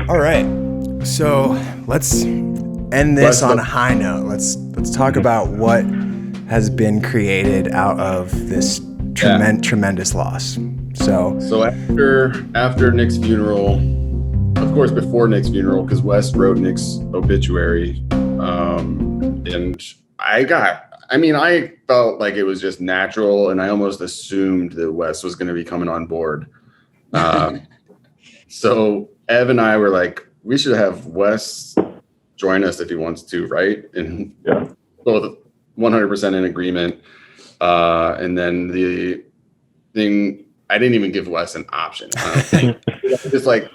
All right, so let's end this on a high note. Let's talk about what has been created out of this tremendous loss. So after Nick's funeral, of course before Nick's funeral, because Wes wrote Nick's obituary, and I felt like it was just natural, and I almost assumed that Wes was going to be coming on board. So Ev and I were like, we should have Wes join us if he wants to, right? And both 100% in agreement. And then the thing, I didn't even give Wes an option. I don't think. Just like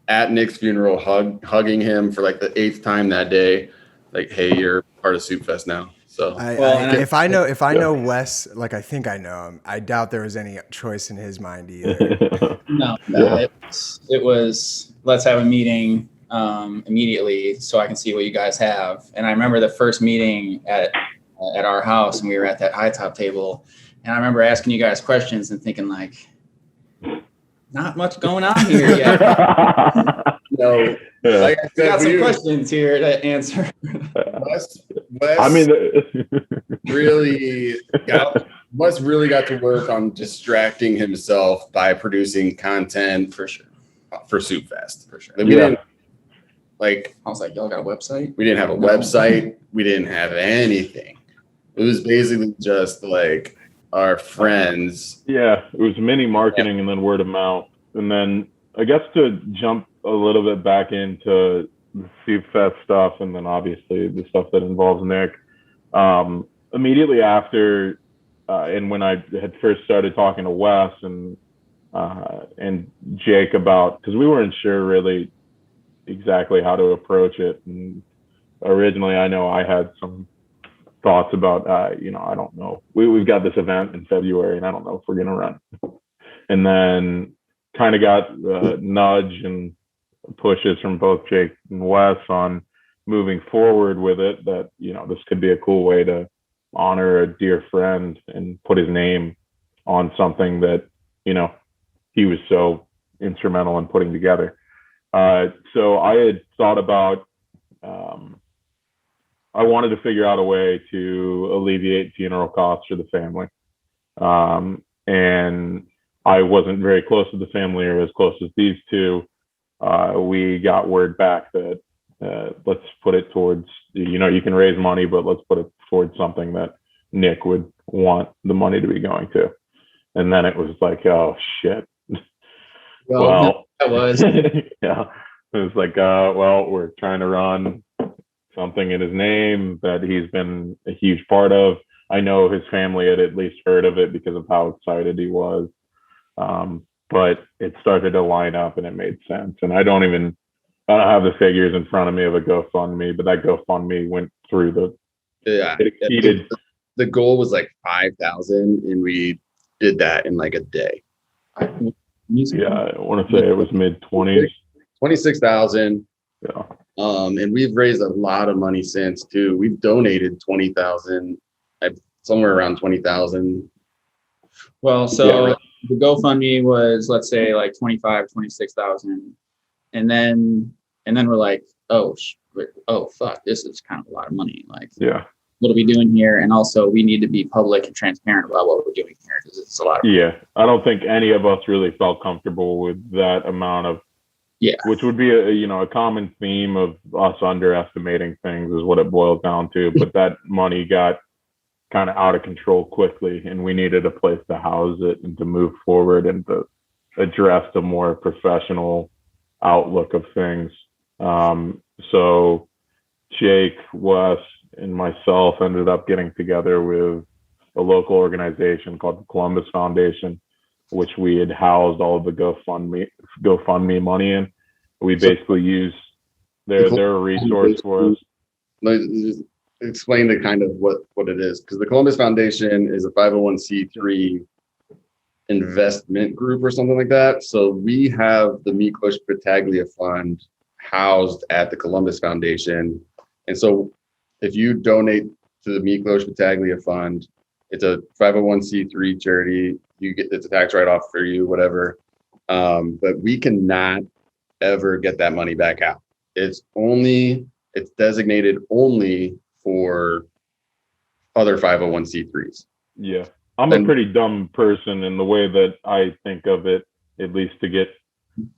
at Nick's funeral, hugging him for like the 8th time that day. Like, hey, you're part of Soup Fest now. So if I know Wes, like I think I know him, I doubt there was any choice in his mind either. No. It was let's have a meeting immediately so I can see what you guys have. And I remember the first meeting at our house, and we were at that high top table, and I remember asking you guys questions and thinking like, not much going on here yet. No. Yeah. Like I got some questions here to answer. Wes really got to work on distracting himself by producing content for Soup Fest. For sure. Like, I was like, y'all got a website? We didn't have a website. We didn't have anything. It was basically just like our friends. Yeah, it was mini marketing and then word of mouth. And then I guess to jump a little bit back into the Soup Fest stuff, and then obviously the stuff that involves Nick. Immediately after, and when I had first started talking to Wes and Jake about, because we weren't sure really exactly how to approach it. And originally, I know I had some thoughts about, I don't know. We've got this event in February, and I don't know if we're going to run. And then kind of got a nudge and pushes from both Jake and Wes on moving forward with it, that, this could be a cool way to honor a dear friend and put his name on something that, he was so instrumental in putting together. So I had thought about, I wanted to figure out a way to alleviate funeral costs for the family. And I wasn't very close to the family, or as close as these two. We got word back that let's put it towards, you can raise money, but let's put it towards something that Nick would want the money to be going to. And then it was like, oh shit. Well, that was yeah. It was like, we're trying to run something in his name that he's been a huge part of. I know his family had at least heard of it because of how excited he was. But it started to line up and it made sense. And I don't have the figures in front of me of a GoFundMe, but that GoFundMe went through it exceeded. The goal was like 5,000, and we did that in like a day. Yeah, I want to say it was mid-20s. 26,000. Yeah. And we've raised a lot of money since too. We've donated 20,000, somewhere around 20,000. Well, so the GoFundMe was, let's say, like 26,000. And then we're like, oh fuck, this is kind of a lot of money. Like, what are we doing here? And also, we need to be public and transparent about what we're doing here, because it's a lot of money. Yeah, I don't think any of us really felt comfortable with that amount of, which would be a common theme of us underestimating things is what it boils down to. But that money got kind of out of control quickly, and we needed a place to house it and to move forward and to address the more professional outlook of things. So Jake, Wes, and myself ended up getting together with a local organization called the Columbus Foundation, which we had housed all of the GoFundMe money in. We basically use they're a resource for us. Just explain the kind of what it is, because the Columbus Foundation is a 501c3 investment group or something like that. So we have the Nick Battaglia fund housed at the Columbus Foundation, and so if you donate to the Nick Battaglia fund, it's a 501c3 charity. It's a tax write-off for you, whatever. But we cannot ever get that money back out. It's designated only for other 501c3s. Yeah. I'm a pretty dumb person in the way that I think of it, at least to get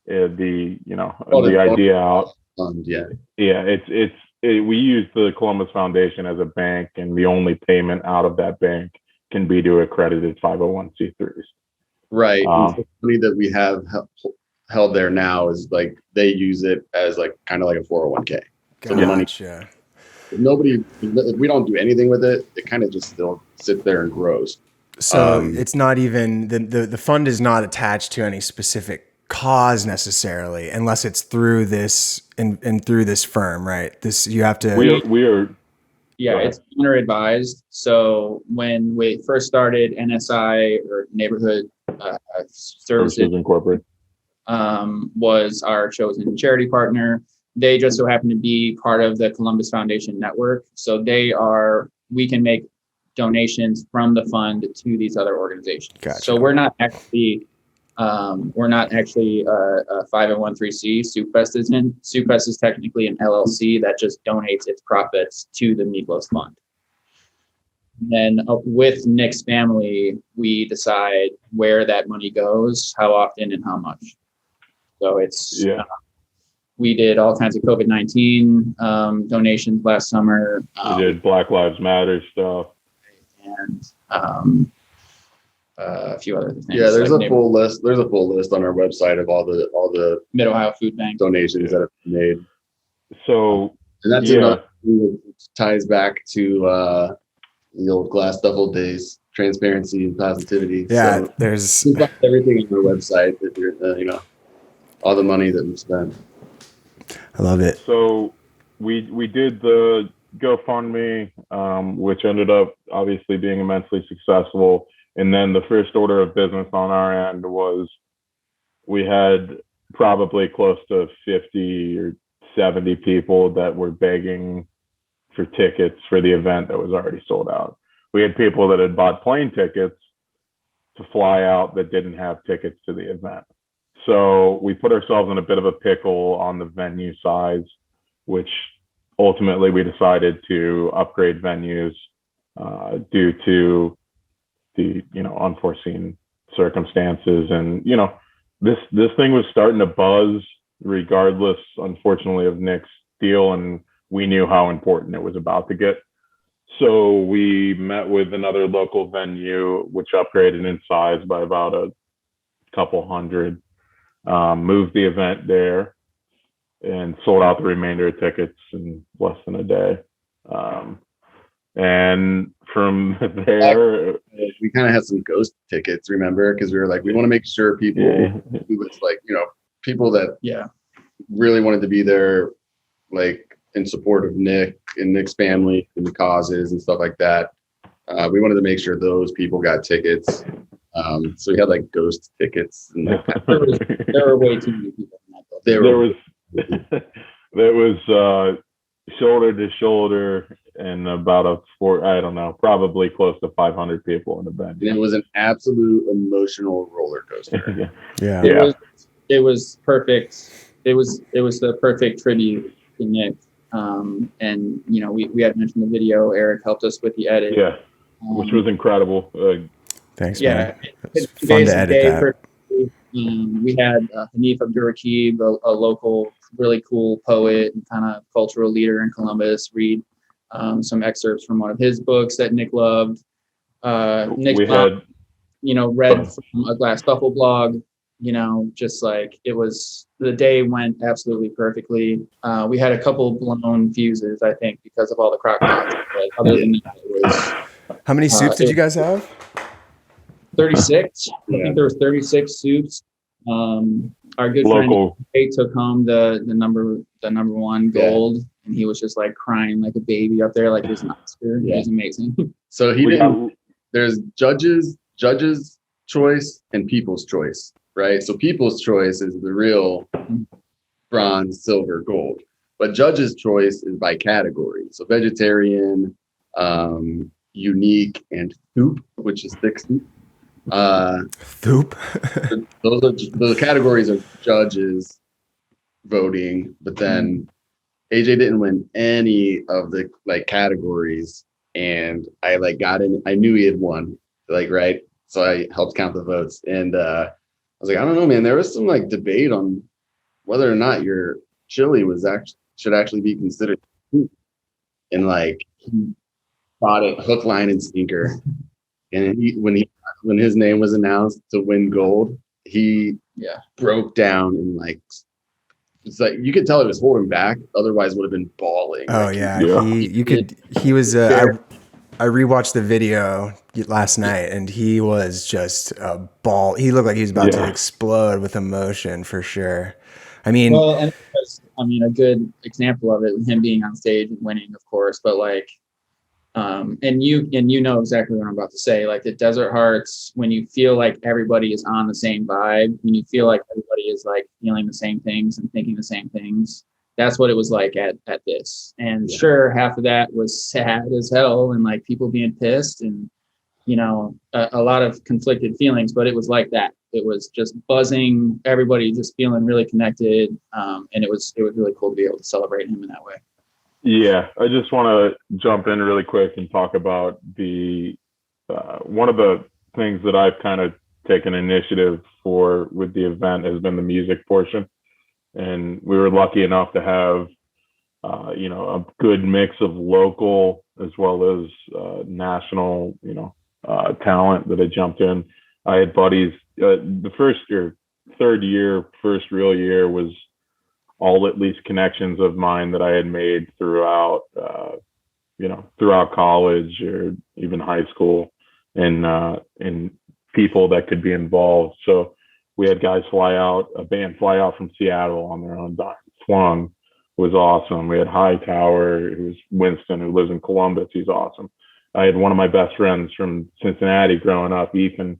the idea out. We use the Columbus Foundation as a bank, and the only payment out of that bank can be to accredited 501c3s. Right. The money that we have held there now is like they use it as like kind of like a 401k. So the money, if we don't do anything with it, it kind of just still sits there and grows. So it's not even the fund is not attached to any specific cause necessarily, unless it's through this and through this firm, right? This you have to. We are. Yeah, it's owner advised. So when we first started NSI or Neighborhood Services Incorporated was our chosen charity partner. They just so happen to be part of the Columbus Foundation network. So we can make donations from the fund to these other organizations. Gotcha. So we're not actually a 501(c)(3). SouPfest isn't. SouPfest is technically an LLC that just donates its profits to the Meatloaf Fund. And then with Nick's family, we decide where that money goes, how often, and how much. So it's we did all kinds of COVID-19 donations last summer. We did Black Lives Matter stuff. And a few other things. Yeah, there's a full list. There's a full list on our website of all the Mid Ohio Food Bank donations that have been made. So and that's another thing that ties back to the old glass duffel days, transparency and positivity. Yeah, so there's everything on our website that you're all the money that we spend. I love it. So we did the GoFundMe, which ended up obviously being immensely successful. And then the first order of business on our end was we had probably close to 50 or 70 people that were begging for tickets for the event that was already sold out. We had people that had bought plane tickets to fly out that didn't have tickets to the event. So we put ourselves in a bit of a pickle on the venue size, which ultimately we decided to upgrade venues due to the unforeseen circumstances. And this thing was starting to buzz regardless, unfortunately, of Nick's deal, and we knew how important it was about to get. So we met with another local venue, which upgraded in size by about a couple hundred, moved the event there, and sold out the remainder of tickets in less than a day. And from there, we kind of had some ghost tickets, remember? Because we were like, we want to make sure people who was like, people that really wanted to be there, like in support of Nick and Nick's family and the causes and stuff like that. We wanted to make sure those people got tickets. So we had like ghost tickets. And there were way too many people in that building. There was shoulder to shoulder and about probably close to 500 in the venue. And it was an absolute emotional roller coaster. Yeah. It was perfect. It was the perfect tribute to Nick. And we had mentioned the video. Eric helped us with the edit. Yeah, which was incredible. Thanks, man. It's fun to edit that. We had Hanif Abdurraqib, a local, really cool poet and kind of cultural leader in Columbus, read some excerpts from one of his books that Nick loved. Nick read from a Glass Duffel blog. Just like it was, the day went absolutely perfectly. We had a couple blown fuses, I think, because of all the crocodiles. But other than that, it was. How many soups did you guys have? 36. I think there was 36 soups. Our good local friend Kate took home the number one gold, and he was just like crying like a baby up there, like it was an Oscar. Yeah. It was amazing. So there's judges' choice and people's choice, right? So people's choice is the real bronze, silver, gold, but judges' choice is by category. So vegetarian, unique, and soup, which is thick soup. Thoop. Those are the categories of judges voting, but then AJ didn't win any of the like categories, and I like got in. I knew he had won, like right. So I helped count the votes, and I was like, I don't know, man. There was some like debate on whether or not your chili should actually be considered food. And like he bought it hook, line, and sinker. And when his name was announced to win gold, he broke down and like it's like you could tell it was holding back. Otherwise, would have been bawling. Oh like, yeah, he was. I rewatched the video last night, and he was just a ball. He looked like he was about to explode with emotion for sure. I mean, well, and a good example of it, him being on stage and winning, of course, but like, and you know exactly what I'm about to say. Like the Desert Hearts, when you feel like everybody is on the same vibe, when you feel like everybody is like feeling the same things and thinking the same things, that's what it was like at this. And sure, half of that was sad as hell and like people being pissed and, you know, a lot of conflicted feelings, but it was like that. It was just buzzing, everybody just feeling really connected. And it was really cool to be able to celebrate him in that way. Yeah, I just want to jump in really quick and talk about the one of the things that I've kind of taken initiative for with the event has been the music portion. And we were lucky enough to have, a good mix of local as well as national, talent that had jumped in. I had buddies. The first real year was all at least connections of mine that I had made throughout college or even high school, and people that could be involved. So we had guys a band fly out from Seattle on their own dime. Flung was awesome. We had Hightower, who's Winston, who lives in Columbus. He's awesome. I had one of my best friends from Cincinnati growing up, Ethan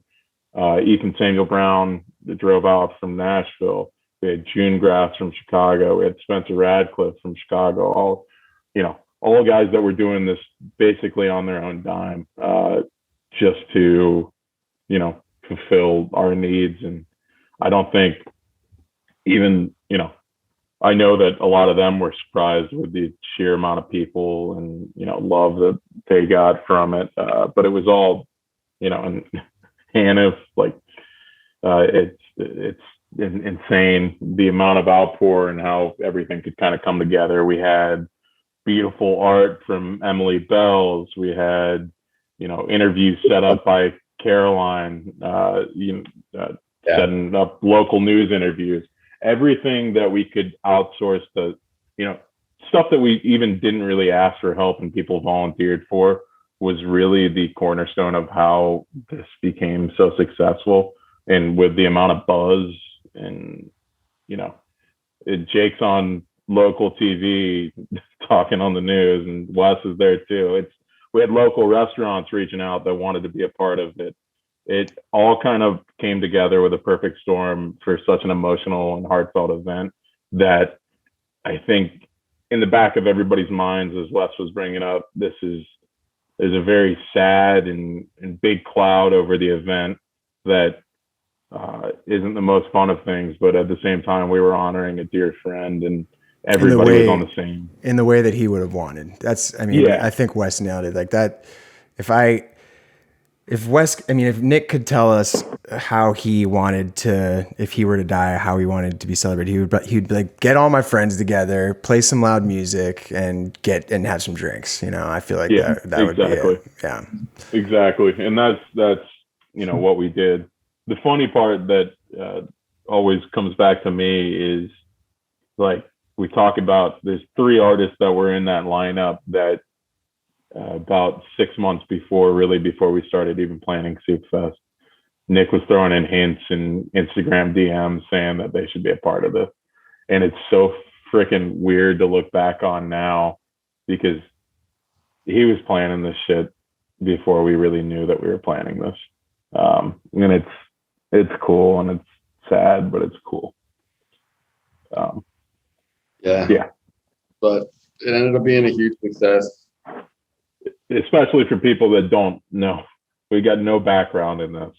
Samuel Brown, that drove out from Nashville. We had June Grass from Chicago. We had Spencer Radcliffe from Chicago. All guys that were doing this basically on their own dime, just to, fulfill our needs. And I don't think even, I know that a lot of them were surprised with the sheer amount of people and, love that they got from it. But it was all, and Hannah, like, it's insane the amount of outpour and how everything could kind of come together. We had beautiful art from Emily Bells. We had, interviews set up by Caroline, setting up local news interviews, everything that we could outsource the, stuff that we even didn't really ask for help and people volunteered for was really the cornerstone of how this became so successful. And with the amount of buzz and, Jake's on local TV talking on the news, and Wes is there too. We had local restaurants reaching out that wanted to be a part of it. It all kind of came together with a perfect storm for such an emotional and heartfelt event that I think in the back of everybody's minds, as Wes was bringing up, this is a very sad and big cloud over the event that isn't the most fun of things, but at the same time, we were honoring a dear friend, and everybody was on the same. In the way that he would have wanted. I think Wes nailed it. Like that, if Nick could tell us how he wanted to, if he were to die, how he wanted to be celebrated, he'd be like, get all my friends together, play some loud music, and have some drinks. I feel like that would be it. Yeah, exactly. And that's what we did. The funny part that always comes back to me is, like, we talk about, there's 3 artists that were in that lineup that about 6 months before we started even planning Soup Fest, Nick was throwing in hints and Instagram DMs saying that they should be a part of this. And it's so freaking weird to look back on now, because he was planning this shit before we really knew that we were planning this. And it's cool, and it's sad, but it's cool. Yeah. But it ended up being a huge success. Especially for people that don't know. We got no background in this.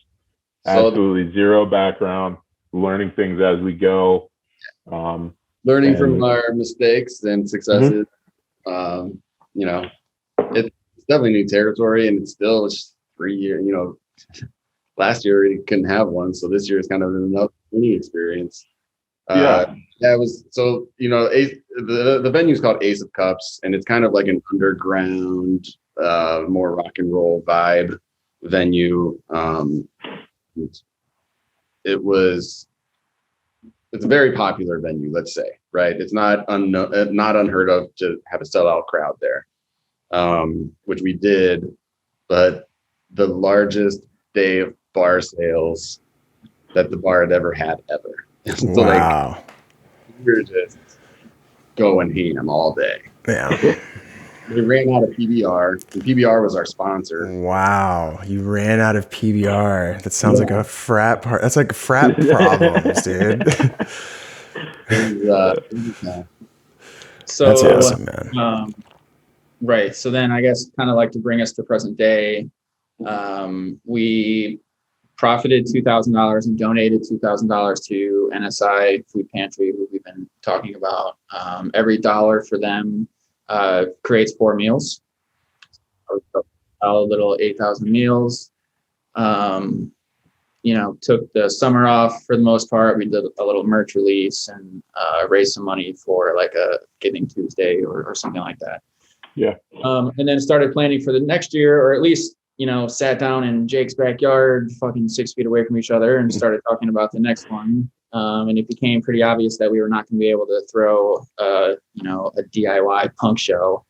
Absolutely zero background, learning things as we go. learning from our mistakes and successes. You know, it's definitely new territory, and it's still just 3 years. You know, last year we couldn't have one, so this year is kind of another learning experience. It was, so, you know, the venue is called Ace of Cups, and it's kind of like an underground, more rock and roll vibe venue. It's a very popular venue, let's say, right? It's not unheard of to have a sellout crowd there, which we did, but the largest day of bar sales that the bar had ever had ever. So wow. Like, we were just going ham all day. Yeah. We ran out of PBR, and PBR was our sponsor. Wow, you ran out of PBR. That sounds like a frat part. That's like frat problems, dude. So that's awesome, man. Right. So then I guess kind of like to bring us to present day, we profited $2,000 and donated $2,000 to NSI Food Pantry, who we've been talking about. Every dollar for them creates 4 meals, a little 8,000 meals. You know, took the summer off for the most part. We did a little merch release and raised some money for like a Giving Tuesday or something like that. Yeah. And then started planning for the next year, or at least, you know, sat down in Jake's backyard, fucking 6 feet away from each other, and started talking about the next one. And it became pretty obvious that we were not going to be able to throw, you know, a DIY punk show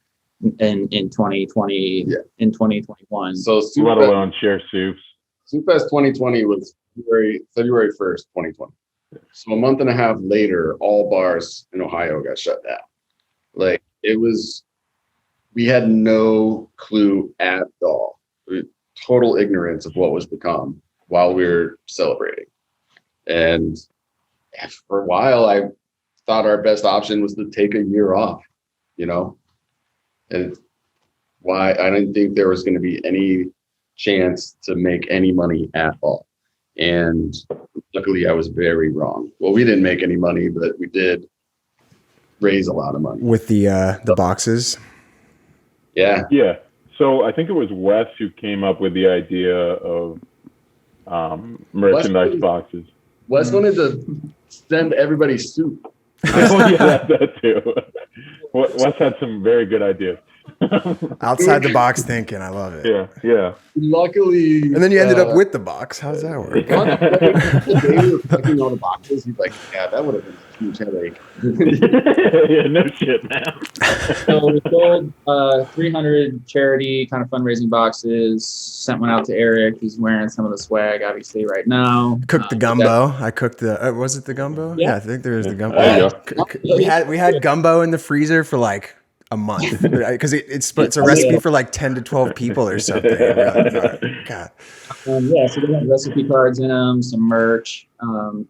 in 2020, in 2021. So let alone share soups. Soup Fest 2020 was February 1st, 2020. So a month and a half later, all bars in Ohio got shut down. Like, we had no clue at all. Total ignorance of what was to come while we were celebrating. And for a while, I thought our best option was to take a year off, you know? And why I didn't think there was going to be any chance to make any money at all. And luckily I was very wrong. Well, we didn't make any money, but we did raise a lot of money. With the boxes? Yeah. Yeah. So I think it was Wes who came up with the idea of merchandise boxes. Wes wanted to send everybody soup. Oh, yeah, that too. Wes had some very good ideas. Outside the box thinking. I love it. Yeah. Luckily. And then you ended up with the box. How does that work? They were picking all the boxes. He's like, yeah, that would have been a huge headache. Yeah, no shit, man. So we sold 300 charity kind of fundraising boxes, sent one out to Eric. He's wearing some of the swag, obviously, right now. Cooked the gumbo. I cooked the, was it the gumbo? Yeah, I think there was the gumbo. There you go. We had gumbo in the freezer for like a month because it's a recipe for like 10 to 12 people or something. God. So they have recipe cards in them, some merch.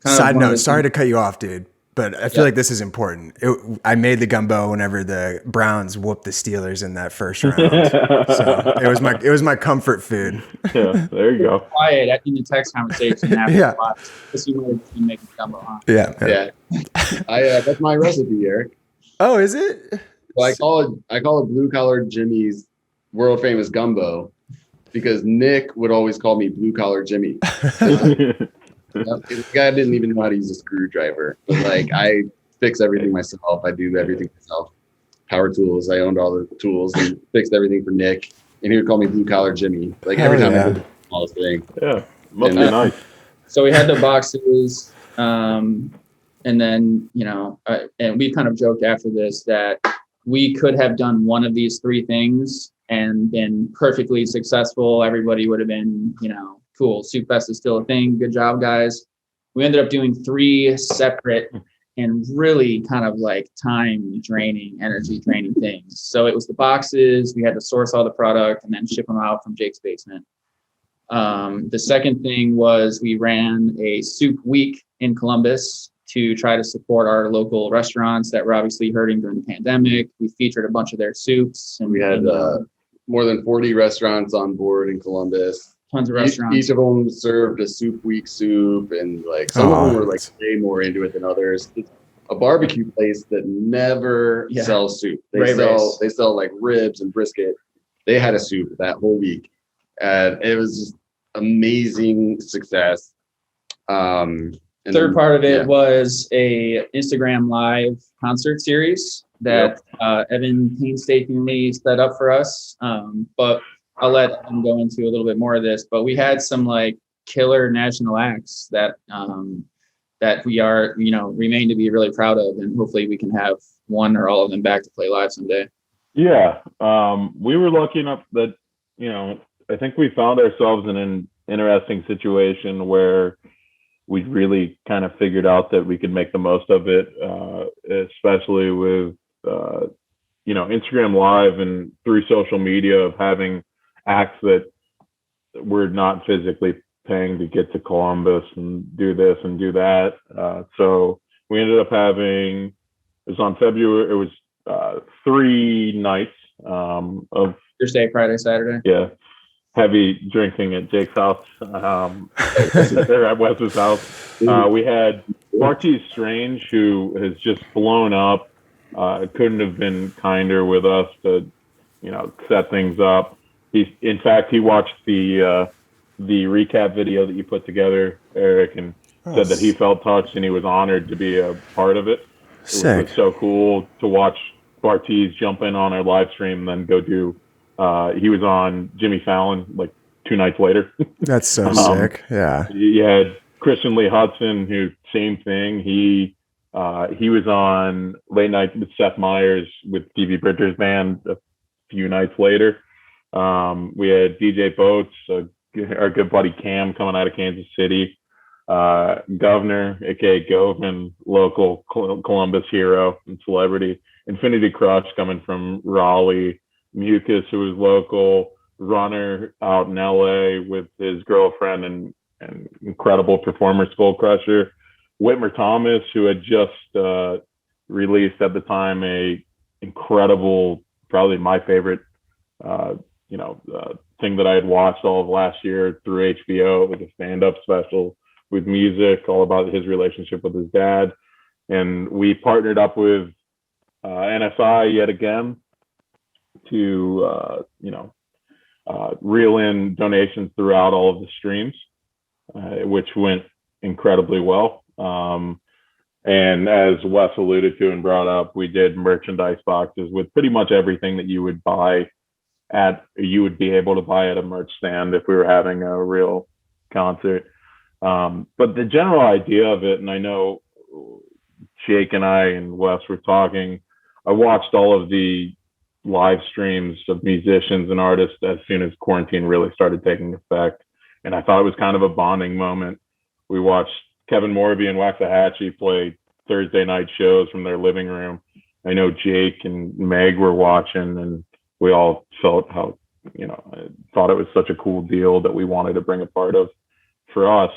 Side note, sorry to cut you off, dude, but I feel like this is important. I made the gumbo whenever the Browns whooped the Steelers in that first round. So it was my comfort food. Yeah, there you go. Quiet in the text conversation after the box. Because you might have been making gumbo, huh? Yeah. That's my recipe, Eric. Oh, is it? Well, I call it Blue Collar Jimmy's world famous gumbo because Nick would always call me Blue Collar Jimmy. The guy didn't even know how to use a screwdriver, but like I fix everything myself. I do everything myself. Power tools. I owned all the tools and fixed everything for Nick, and he would call me Blue Collar Jimmy. Like every time I did the smallest thing. Yeah, must be nice. So we had the boxes, and then and we kind of joked after this that we could have done one of these 3 things and been perfectly successful. Everybody would have been, cool. Soup Fest is still a thing. Good job, guys. We ended up doing 3 separate and really kind of like time draining, energy draining things. So it was the boxes. We had to source all the product and then ship them out from Jake's basement. The second thing was we ran a soup week in Columbus to try to support our local restaurants that were obviously hurting during the pandemic. We featured a bunch of their soups. And we had more than 40 restaurants on board in Columbus. Tons of restaurants. Each of them served a soup week soup, and like some of them were like way more into it than others. a barbecue place that never sells soup. They sell like ribs and brisket. They had a soup that whole week, and it was just amazing success. Third part of it was a Instagram live concert series that Evan painstakingly set up for us. But I'll let him go into a little bit more of this. But we had some like killer national acts that that we are, remain to be really proud of, and hopefully we can have one or all of them back to play live someday. Yeah, we were lucky enough that, I think we found ourselves in an interesting situation where we really kind of figured out that we could make the most of it, especially with, Instagram Live and through social media, of having acts that we're not physically paying to get to Columbus and do this and do that. So we ended up having, it was on February, it was 3 nights of Thursday, Friday, Saturday. Yeah. Heavy drinking at Jake's house, there at Wes's house. We had Bartiz Strange, who has just blown up. Couldn't have been kinder with us to, set things up. In fact, he watched the recap video that you put together, Eric, and said that he felt touched and he was honored to be a part of it. It was so cool to watch Bartiz jump in on our live stream and then go do. He was on Jimmy Fallon like 2 nights later. That's so sick. Yeah. You had Christian Lee Hudson, who same thing. He was on Late Night with Seth Meyers with Stevie Bridger's band a few nights later. We had DJ Boats, our good buddy Cam, coming out of Kansas City. Governor, aka Govin, local Columbus hero and celebrity. Infinity Crush coming from Raleigh. Mucus, who was local. Runner out in LA with his girlfriend and incredible performer, Skull Crusher. Whitmer Thomas, who had just released at the time a incredible, probably my favorite, thing that I had watched all of last year through HBO. It was a stand-up special with music, all about his relationship with his dad. And we partnered up with NSI yet again to, reel in donations throughout all of the streams, which went incredibly well. And as Wes alluded to and brought up, we did merchandise boxes with pretty much everything that you would be able to buy at a merch stand if we were having a real concert. But the general idea of it, and I know Jake and I and Wes were talking, I watched all of the live streams of musicians and artists as soon as quarantine really started taking effect. And I thought it was kind of a bonding moment. We watched Kevin Morby and Waxahachie play Thursday night shows from their living room. I know Jake and Meg were watching, and we all felt how, I thought it was such a cool deal that we wanted to bring a part of for us.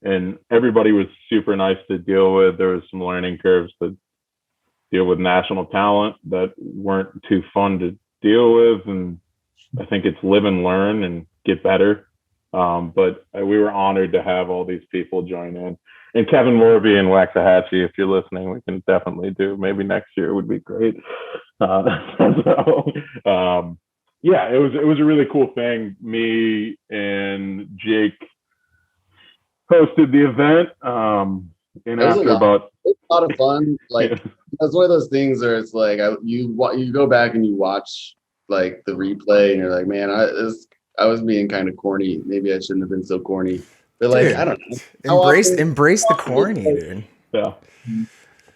And everybody was super nice to deal with. There was some learning curves to deal with national talent that weren't too fun to deal with. And I think it's live and learn and get better. But we were honored to have all these people join in. And Kevin Morby and Waxahachie, if you're listening, we can definitely do. Maybe next year would be great. Yeah, it was a really cool thing. Me and Jake hosted the event. And after about it's a lot of fun. Like that's one of those things where it's like you go back and you watch like the replay and you're like, man, I was being kind of corny. Maybe I shouldn't have been so corny. But like, dude, I don't know. Embrace the corny, dude. Yeah.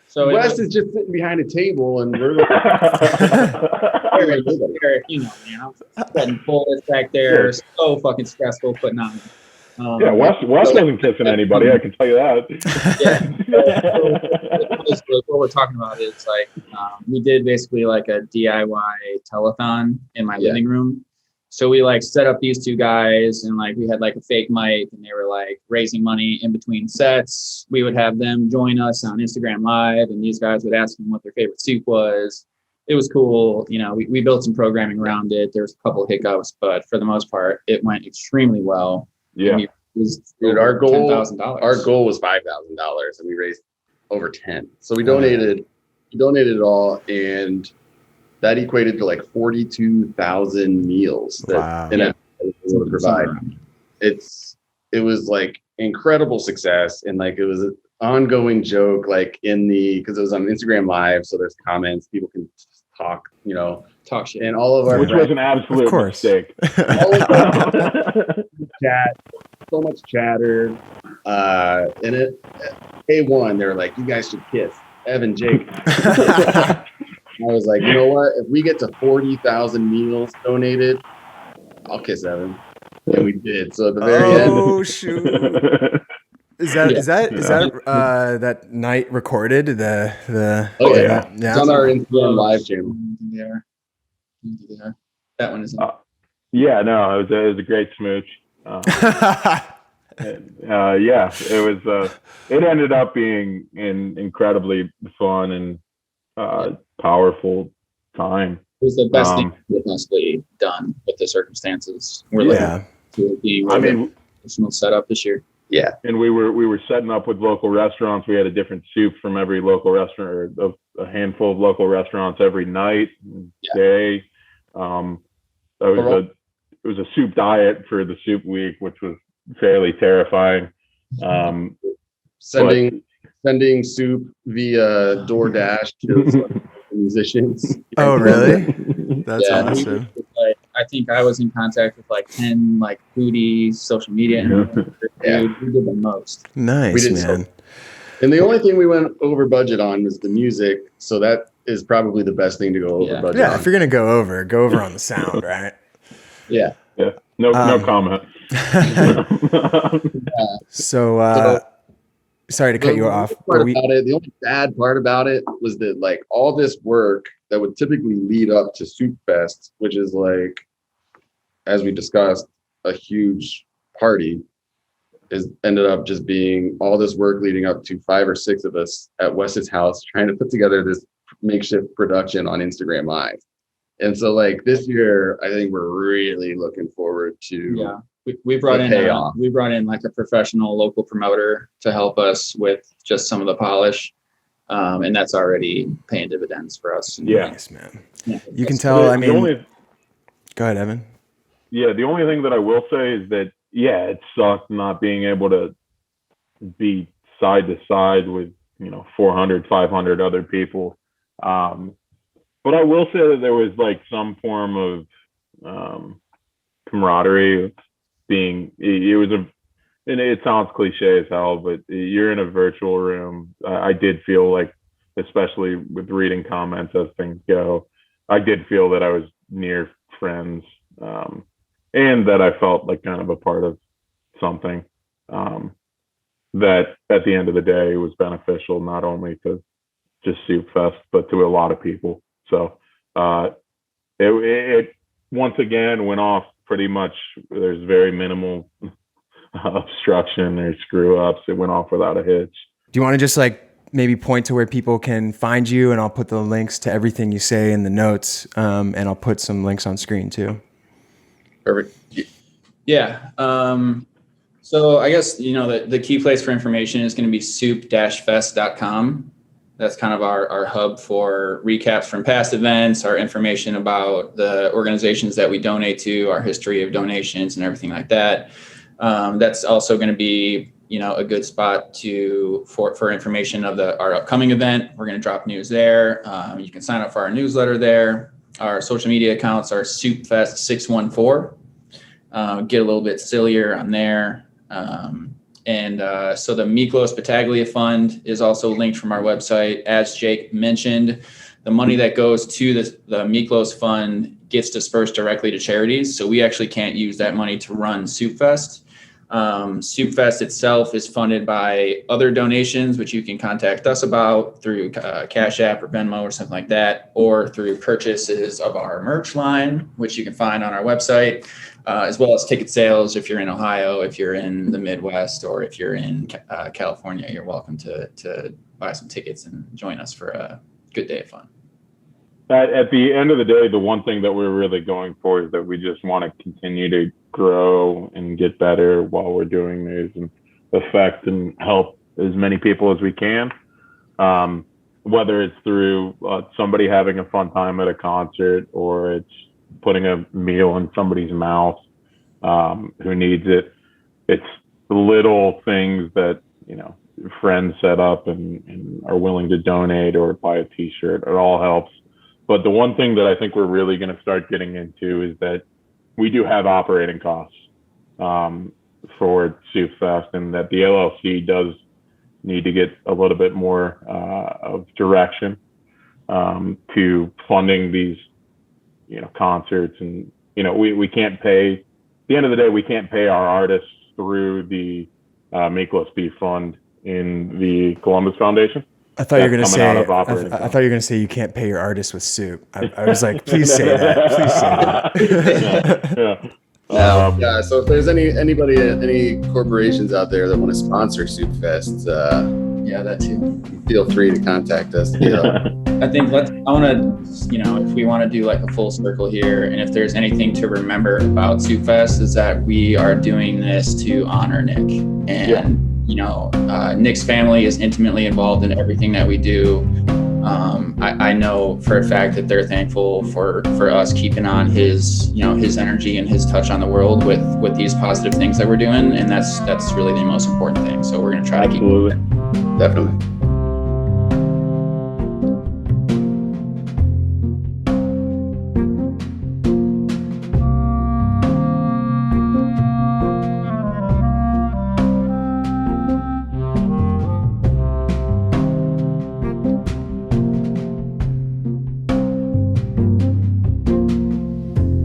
So Wes is just sitting behind a table and we're like, Eric, man, I'm setting bullets back there. So fucking stressful putting on. Yeah, Wes wasn't kissing anybody, I can tell you that. So what we're talking about is like, we did basically like a DIY telethon in my living room. So we like set up these two guys and like we had like a fake mic and they were like raising money in between sets. We would have them join us on Instagram Live and these guys would ask them what their favorite soup was. It was cool. We built some programming around it. There was a couple of hiccups, but for the most part, it went extremely well. Yeah. Dude, our goal was $5,000 and we raised over 10. So we donated it all, and that equated to like 42,000 meals that NFB was able to provide. It was like incredible success, and like it was an ongoing joke, like because it was on Instagram Live, so there's comments, people can talk shit, and all of our which was an absolute mistake. Chat, so much chatter, and day one, they were like, "You guys should kiss." Evan, Jake. I was like, you know what? If we get to 40,000 meals donated, I'll kiss Evan. And we did. So at the very end. Oh shoot! Is that that night recorded? The It's on our Instagram Live channel. That one is. Yeah, no, it was a great smooch. Yeah, it was. It ended up being an incredibly fun and powerful time. It was the best thing we've possibly done with the circumstances. We're looking to being additional setup this year. Yeah, and we were setting up with local restaurants. We had a different soup from every local restaurant, or a handful of local restaurants every night, day. It was a soup diet for the soup week, which was fairly terrifying. Sending soup via DoorDash to musicians. Oh, really? That's awesome. I think I was in contact with like 10 like foodies, social media. We did the most. Nice, man. And the only thing we went over budget on was the music. So that is probably the best thing to go over budget on. If you're going to go over on the sound, right? Yeah. No comment. So, sorry to cut you off. The only bad part about it was that like all this work that would typically lead up to Soup Fest, which is like, as we discussed, a huge party, ended up just being all this work leading up to 5 or 6 of us at Wes's house trying to put together this makeshift production on Instagram Live. And so like this year, I think we're really looking forward to we brought in like a professional local promoter to help us with just some of the polish. And that's already paying dividends for us. Nice, man. Yeah, you can tell. Go ahead, Evan. Yeah, the only thing that I will say is that it sucked not being able to be side to side with 400, 500 other people. But I will say that there was like some form of camaraderie. And it sounds cliche as hell, but you're in a virtual room. I did feel like, especially with reading comments as things go, I did feel that I was near friends, and that I felt like kind of a part of something that at the end of the day was beneficial, not only to just Soup Fest, but to a lot of people. So it once again went off pretty much. There's very minimal obstruction or screw ups. It went off without a hitch. Do you want to just like maybe point to where people can find you, and I'll put the links to everything you say in the notes, and I'll put some links on screen too. Perfect. Yeah. So I guess, the key place for information is going to be soup-fest.com. That's kind of our hub for recaps from past events, our information about the organizations that we donate to, our history of donations and everything like that. That's also going to be, a good spot for information of our upcoming event. We're going to drop news there. You can sign up for our newsletter there. Our social media accounts are SoupFest614. Get a little bit sillier on there. So the Miklos Battaglia Fund is also linked from our website. As Jake mentioned, the money that goes to the Miklos Fund gets dispersed directly to charities. So we actually can't use that money to run Soup Fest. Soup Fest itself is funded by other donations, which you can contact us about through Cash App or Venmo or something like that, or through purchases of our merch line, which you can find on our website, as well as ticket sales. If you're in Ohio, if you're in the Midwest, or if you're in California, you're welcome to buy some tickets and join us for a good day of fun. At the end of the day, the one thing that we're really going for is that we just want to continue to grow and get better while we're doing this, and affect and help as many people as we can. Whether it's through somebody having a fun time at a concert, or it's putting a meal in somebody's mouth who needs it. It's the little things that, friends set up and are willing to donate or buy a t-shirt. It all helps. But the one thing that I think we're really going to start getting into is that we do have operating costs for Soup Fest, and that the LLC does need to get a little bit more of direction to funding these, concerts. And, we can't pay, at the end of the day, we can't pay our artists through the Make Less Beef Fund in the Columbus Foundation. I thought you were going to say. I thought you were going to say you can't pay your artists with soup. I was like, please say that. Please say that. So if there's any corporations out there that want to sponsor Soup Fest, that too. Feel free to contact us. I think if we want to do like a full circle here, and if there's anything to remember about Soup Fest, is that we are doing this to honor Nick. And Nick's family is intimately involved in everything that we do. I know for a fact that they're thankful for us keeping on his energy and his touch on the world with these positive things that we're doing, and that's really the most important thing. So we're going to try to keep definitely.